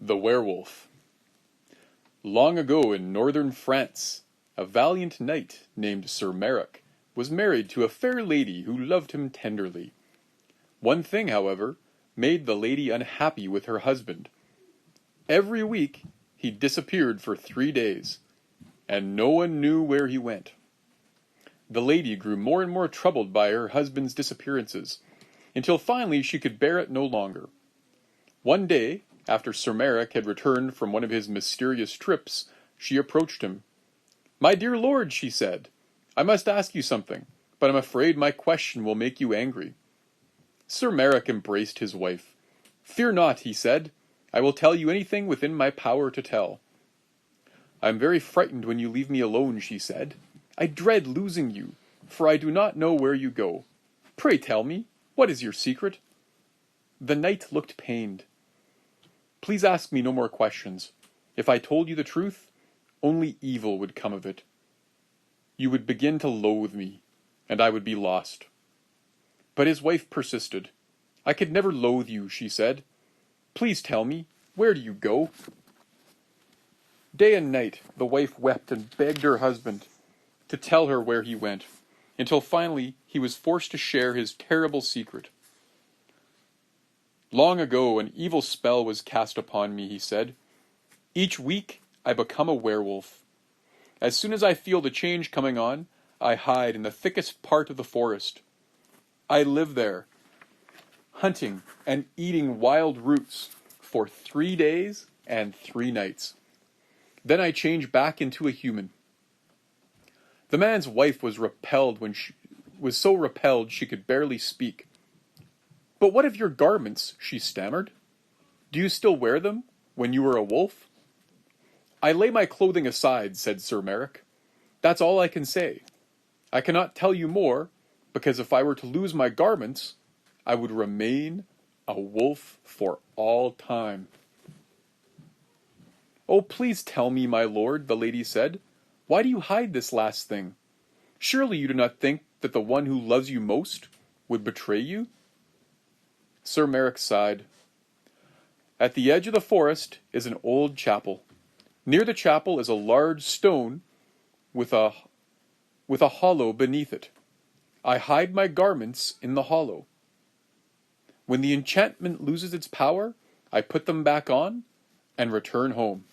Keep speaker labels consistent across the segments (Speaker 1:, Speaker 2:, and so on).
Speaker 1: The Werewolf. Long ago in northern France, a valiant knight named Sir Merrick was married to a fair lady who loved him tenderly. One thing, however, made the lady unhappy with her husband. Every week he disappeared for 3 days, and no one knew where he went. The lady grew more and more troubled by her husband's disappearances, until finally she could bear it no longer. One day, after Sir Merrick had returned from one of his mysterious trips, she approached him. "My dear lord," she said, "I must ask you something, but I'm afraid my question will make you angry." Sir Merrick embraced his wife. "Fear not," he said, "I will tell you anything within my power to tell." "I am very frightened when you leave me alone," she said. "I dread losing you, for I do not know where you go. Pray tell me, what is your secret?" The knight looked pained. "Please ask me no more questions. If I told you the truth, only evil would come of it. You would begin to loathe me, and I would be lost." But his wife persisted. "I could never loathe you," she said. "Please tell me, where do you go?" Day and night the wife wept and begged her husband to tell her where he went, until finally he was forced to share his terrible secret. "Long ago an evil spell was cast upon me," he said. "Each week I become a werewolf. As soon as I feel the change coming on, I hide in the thickest part of the forest. I live there, hunting and eating wild roots for 3 days and 3 nights. Then I change back into a human." The man's wife was so repelled she could barely speak. "But what of your garments?" she stammered. "Do you still wear them, when you were a wolf?" "I lay my clothing aside," said Sir Merrick. "That's all I can say. I cannot tell you more, because if I were to lose my garments, I would remain a wolf for all time." "Oh, please tell me, my lord," the lady said. "Why do you hide this last thing? Surely you do not think that the one who loves you most would betray you?" Sir Merrick sighed. "At the edge of the forest is an old chapel. Near the chapel is a large stone with a hollow beneath it. I hide my garments in the hollow. When the enchantment loses its power, I put them back on and return home."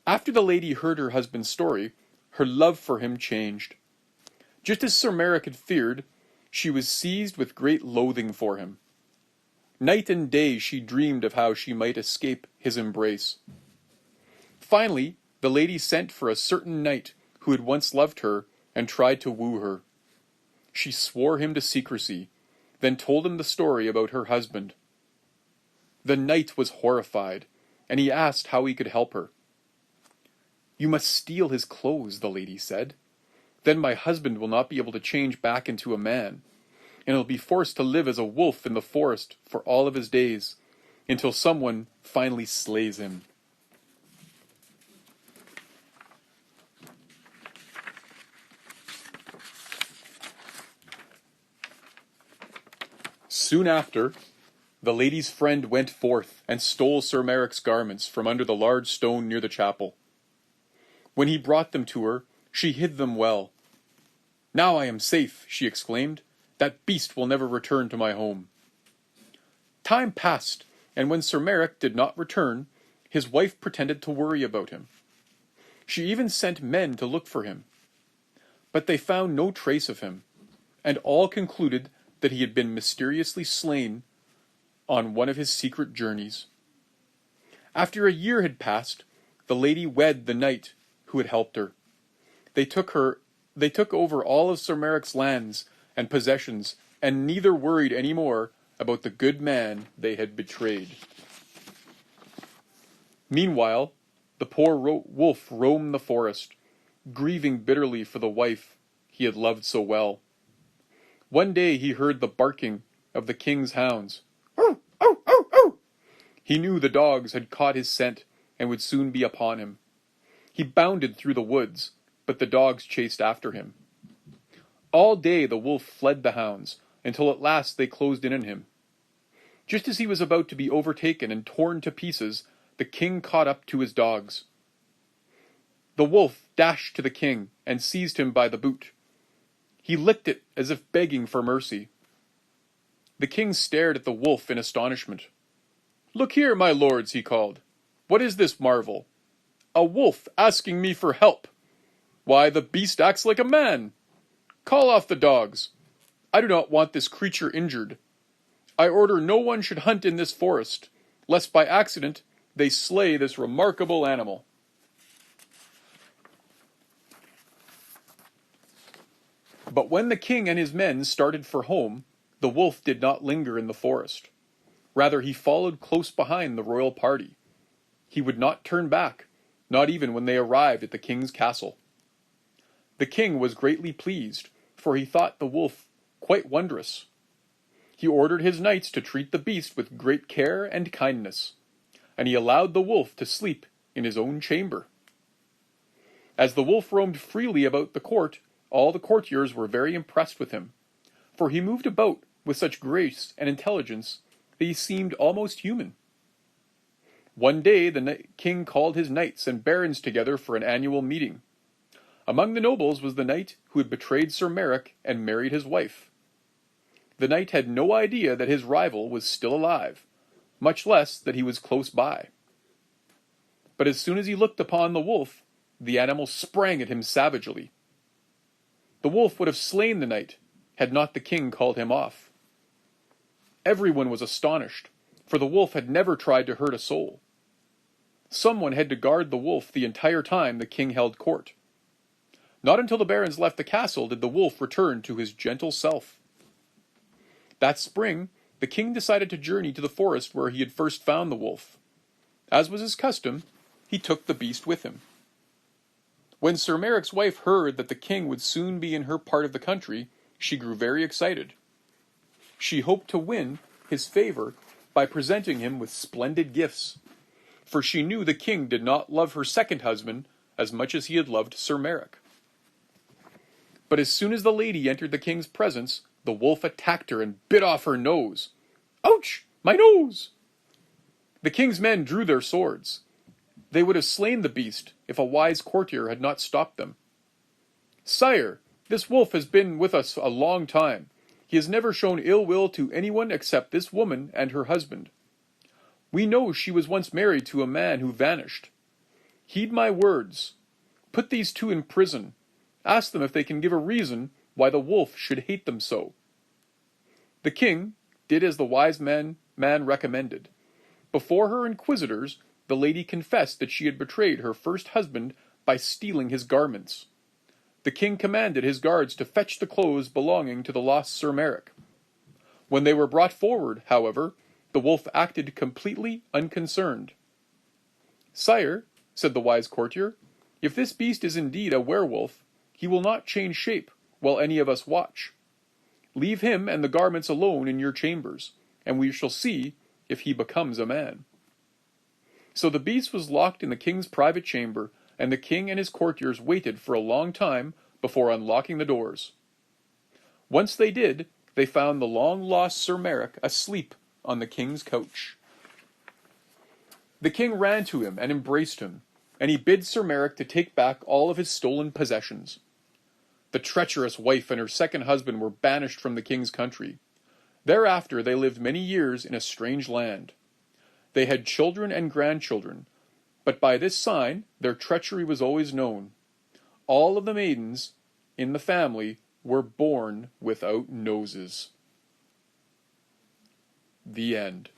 Speaker 1: After the lady heard her husband's story, her love for him changed. Just as Sir Merrick had feared, she was seized with great loathing for him. Night and day she dreamed of how she might escape his embrace. Finally, the lady sent for a certain knight who had once loved her and tried to woo her. She swore him to secrecy, then told him the story about her husband. The knight was horrified, and he asked how he could help her. "You must steal his clothes," the lady said. "Then my husband will not be able to change back into a man, and he'll be forced to live as a wolf in the forest for all of his days, until someone finally slays him." Soon after, the lady's friend went forth and stole Sir Merrick's garments from under the large stone near the chapel. When he brought them to her, she hid them well. "Now I am safe," she exclaimed. "That beast will never return to my home." Time passed, and when Sir Merrick did not return, his wife pretended to worry about him. She even sent men to look for him. But they found no trace of him, and all concluded that he had been mysteriously slain on one of his secret journeys. After a year had passed, the lady wed the knight who had helped her. They took over all of Sir Merrick's lands and possessions, and neither worried any more about the good man they had betrayed. Meanwhile, the poor wolf roamed the forest, grieving bitterly for the wife he had loved so well. One day he heard the barking of the king's hounds. "Ow, ow, ow, ow!" He knew the dogs had caught his scent and would soon be upon him. He bounded through the woods, but the dogs chased after him. All day the wolf fled the hounds, until at last they closed in on him. Just as he was about to be overtaken and torn to pieces, the king caught up to his dogs. The wolf dashed to the king and seized him by the boot. He licked it as if begging for mercy. The king stared at the wolf in astonishment. "Look here, my lords," he called. "What is this marvel? A wolf asking me for help! Why, the beast acts like a man! Call off the dogs. I do not want this creature injured. I order no one should hunt in this forest, lest by accident they slay this remarkable animal." But when the king and his men started for home, the wolf did not linger in the forest. Rather, he followed close behind the royal party. He would not turn back, not even when they arrived at the king's castle. The king was greatly pleased, for he thought the wolf quite wondrous. He ordered his knights to treat the beast with great care and kindness, and he allowed the wolf to sleep in his own chamber. As the wolf roamed freely about the court, all the courtiers were very impressed with him, for he moved about with such grace and intelligence that he seemed almost human. One day the king called his knights and barons together for an annual meeting. Among the nobles was the knight who had betrayed Sir Merrick and married his wife. The knight had no idea that his rival was still alive, much less that he was close by. But as soon as he looked upon the wolf, the animal sprang at him savagely. The wolf would have slain the knight, had not the king called him off. Everyone was astonished, for the wolf had never tried to hurt a soul. Someone had to guard the wolf the entire time the king held court. Not until the barons left the castle did the wolf return to his gentle self. That spring, the king decided to journey to the forest where he had first found the wolf. As was his custom, he took the beast with him. When Sir Merrick's wife heard that the king would soon be in her part of the country, she grew very excited. She hoped to win his favor by presenting him with splendid gifts, for she knew the king did not love her second husband as much as he had loved Sir Merrick. But as soon as the lady entered the king's presence, the wolf attacked her and bit off her nose. "Ouch! My nose!" The king's men drew their swords. They would have slain the beast if a wise courtier had not stopped them. "Sire, this wolf has been with us a long time. He has never shown ill will to anyone except this woman and her husband. We know she was once married to a man who vanished. Heed my words. Put these two in prison. Ask them if they can give a reason why the wolf should hate them so." The king did as the wise man recommended. Before her inquisitors, the lady confessed that she had betrayed her first husband by stealing his garments. The king commanded his guards to fetch the clothes belonging to the lost Sir Merrick. When they were brought forward, however, the wolf acted completely unconcerned. "Sire," said the wise courtier, "if this beast is indeed a werewolf, he will not change shape while any of us watch. Leave him and the garments alone in your chambers, and we shall see if he becomes a man." So the beast was locked in the king's private chamber, and the king and his courtiers waited for a long time before unlocking the doors. Once they did, they found the long-lost Sir Merrick asleep on the king's couch. The king ran to him and embraced him, and he bid Sir Merrick to take back all of his stolen possessions. The treacherous wife and her second husband were banished from the king's country. Thereafter they lived many years in a strange land. They had children and grandchildren, but by this sign their treachery was always known. All of the maidens in the family were born without noses. The end.